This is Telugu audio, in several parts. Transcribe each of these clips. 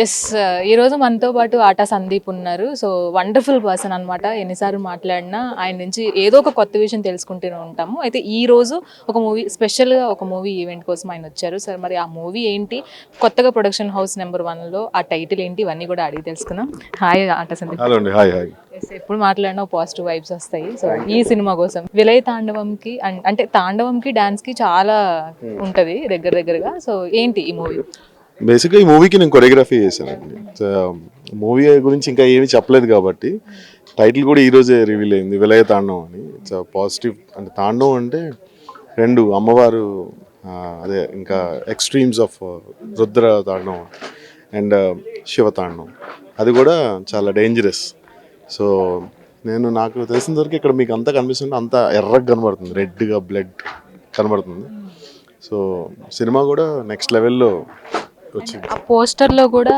ఎస్. ఈరోజు మనతో పాటు ఆటా సందీప్ ఉన్నారు. సో వండర్ఫుల్ పర్సన్ అనమాట. ఎన్నిసార్లు మాట్లాడినా ఆయన నుంచి ఏదో ఒక కొత్త విషయం తెలుసుకుంటూనే ఉంటాము. అయితే ఈ రోజు ఒక మూవీ స్పెషల్గా ఒక మూవీ ఈవెంట్ కోసం ఆయన వచ్చారు సార్. మరి ఆ మూవీ ఏంటి, కొత్తగా ప్రొడక్షన్ హౌస్ నెంబర్ 1లో ఆ టైటిల్ ఏంటి, ఇవన్నీ కూడా అడిగి తెలుసుకుందాం. హాయ్ ఆటా సందీప్. హలో అండి. Hi hi. ఎస్, ఎప్పుడు మాట్లాడినా పాజిటివ్ వైబ్స్ వస్తాయి. సో ఈ సినిమా కోసం విలయ తాండవంకి అంటే తాండవంకి డాన్స్కి చాలా ఉంటుంది దగ్గర దగ్గరగా. సో ఏంటి ఈ మూవీ? బేసిక్గా ఈ మూవీకి నేను కొరియోగ్రఫీ చేశానండి. మూవీ గురించి ఇంకా ఏమీ చెప్పలేదు కాబట్టి టైటిల్ కూడా ఈరోజే రివీల్ అయింది, విలయ తాండవం అని. It's positive. అంటే తాండవం అంటే రెండు అమ్మవారు, అదే ఇంకా ఎక్స్ట్రీమ్స్ ఆఫ్ రుద్ర తాండవం అండ్ శివ తాండవం. అది కూడా చాలా డేంజరస్. సో నాకు తెలిసిన వరకు ఇక్కడ మీకు అంతా కనిపిస్తుంటే అంతా ఎర్రగా కనబడుతుంది, రెడ్గా బ్లడ్ కనబడుతుంది. సో సినిమా కూడా నెక్స్ట్ లెవెల్లో వచ్చింది. ఆ పోస్టర్ లో కూడా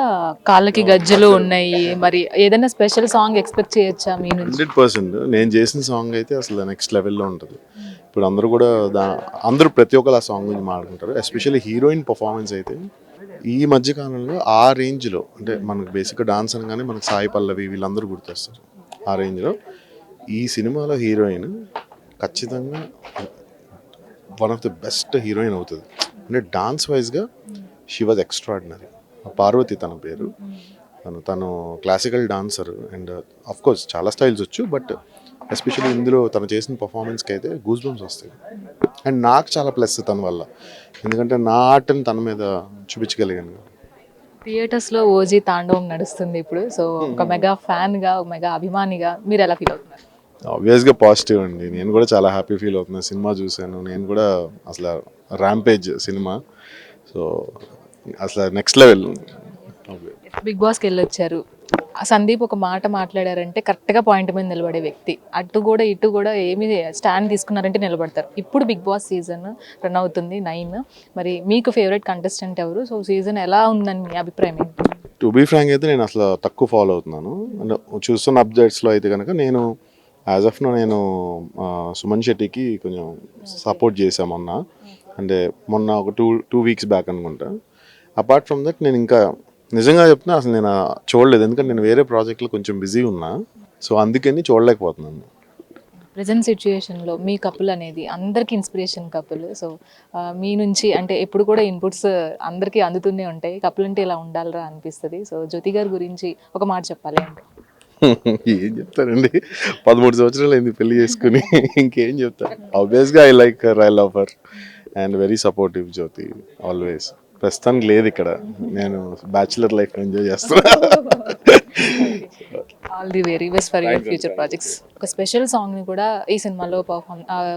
కాళ్ళకి గజ్జలు ఉన్నాయి. మరి ఏదైనా స్పెషల్ సాంగ్ ఎక్స్పెక్ట్ చేయొచ్చా మీ నుంచి? 100% నేను చేసిన సాంగ్ అయితే అసలు నెక్స్ట్ లెవెల్లో ఉంటుంది. ఇప్పుడు అందరూ కూడా అందరూ ప్రతి ఒక్కరు ఆ సాంగ్ గురించి మాట్లాడుకుంటారు. ఎస్పెషల్లీ హీరోయిన్ పర్ఫార్మెన్స్ అయితే ఈ మధ్య కాలంలో ఆ రేంజ్లో, అంటే మనకు బేసిక్గా డాన్స్ అనగానే మనకు సాయి పల్లవి వీళ్ళందరూ గుర్తొస్తారు. ఆ రేంజ్లో ఈ సినిమాలో హీరోయిన్ ఖచ్చితంగా one of the best heroine అవుతుంది. అంటే డాన్స్ వైజ్గా షీ వాజ్ ఎక్స్ట్రాడినరీ. పార్వతి తన పేరు. తను classical dancer and of course చాలా స్టైల్స్ వచ్చు, బట్ ఎస్పెషల్లీ ఇందులో తను చేసిన పర్ఫార్మెన్స్కి అయితే గూస్ బంప్స్ వస్తాయి. అండ్ నాకు చాలా ప్లస్ తన వల్ల, ఎందుకంటే నా ఆర్ట్ని తన మీద చూపించగలిగాను. థియేటర్స్లో ఓజీ తాండవం నడుస్తుంది ఇప్పుడు. సో ఒక మెగా ఫ్యాన్గా, ఒక మెగా అభిమానిగా మీరు ఎలా ఫీల్ అవుతున్నారు? ఆబ్వియస్గా పాజిటివ్ అండి. నేను కూడా చాలా హ్యాపీ ఫీల్ అవుతున్నాను. సినిమా చూశాను నేను కూడా, అసలు ర్యాంపేజ్ సినిమా. సో అసలు నెక్స్ట్ లెవెల్. బిగ్ బాస్కి వెళ్ళొచ్చారు. సందీప్ ఒక మాట మాట్లాడారంటే కరెక్ట్గా పాయింట్ మీద నిలబడే వ్యక్తి. అటు కూడా ఇటు కూడా ఏమి స్టాండ్ తీసుకున్నారంటే నిలబడతారు. ఇప్పుడు బిగ్ బాస్ సీజన్ రన్ అవుతుంది 9. మరి మీకు ఫేవరెట్ కంటెస్టెంట్ ఎవరు? సో సీజన్ ఎలా ఉందని మీ అభిప్రాయం ఏంటి? టు బీ ఫ్రాంక్ అయితే నేను అసలు తక్కువ ఫాలో అవుతున్నాను. అంటే చూస్తున్న అప్డేట్స్లో అయితే కనుక నేను యాజ్ ఆఫ్ నో నేను సుమన్ శెట్టికి కొంచెం సపోర్ట్ చేశాను మొన్న. అంటే మొన్న ఒక టూ వీక్స్ బ్యాక్ అనుకుంటా. అపార్ట్ ఫ్రమ్ దట్ నేను ఇంకా నిజంగా చెప్తున్నా అసలు నేను చూడలేదు, ఎందుకంటే నేను వేరే ప్రాజెక్ట్లో కొంచెం బిజీ ఉన్నా. సో అందుకని చూడలేకపోతున్నాను. ప్రజెంట్ సిచ్యుయేషన్లో మీ కపుల్ అనేది అందరికీ ఇన్స్పిరేషన్ కపుల్. సో మీ నుంచి అంటే ఎప్పుడు కూడా ఇన్పుట్స్ అందరికీ అందుతూనే ఉంటాయి. కపుల్ అంటే ఇలా ఉండాలిరా అనిపిస్తుంది. సో జ్యోతి గారి గురించి ఒక మాట చెప్పాలి అంటే ఏం చెప్తారండి, 13 సంవత్సరాలు అయింది పెళ్లి చేసుకుని, ఇంకేం చెప్తారు. ఆబ్వియస్గా I like her, I love her and very supportive Jyothi always. ప్రస్తుతానికి లేదు ఇక్కడ, నేను బ్యాచులర్ లైఫ్ ఎంజాయ్ చేస్తున్నా. All the very best for your future projects. ఒక స్పెషల్ సాంగ్ని కూడా ఈ సినిమాలో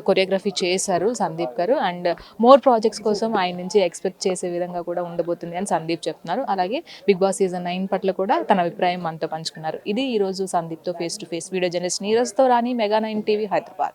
కొరియోగ్రఫీ చేశారు సందీప్ గారు. అండ్ మోర్ ప్రాజెక్ట్స్ కోసం ఆయన నుంచి ఎక్స్పెక్ట్ చేసే విధంగా కూడా ఉండబోతుంది అని సందీప్ చెప్తున్నారు. అలాగే బిగ్ బాస్ సీజన్ 9 పట్ల కూడా తన అభిప్రాయం మనతో పంచుకున్నారు. ఇది ఈరోజు సందీప్తో face to face. Video journalist నీరజ్తో రాణి, మెగా 9 టీవీ, హైదరాబాద్.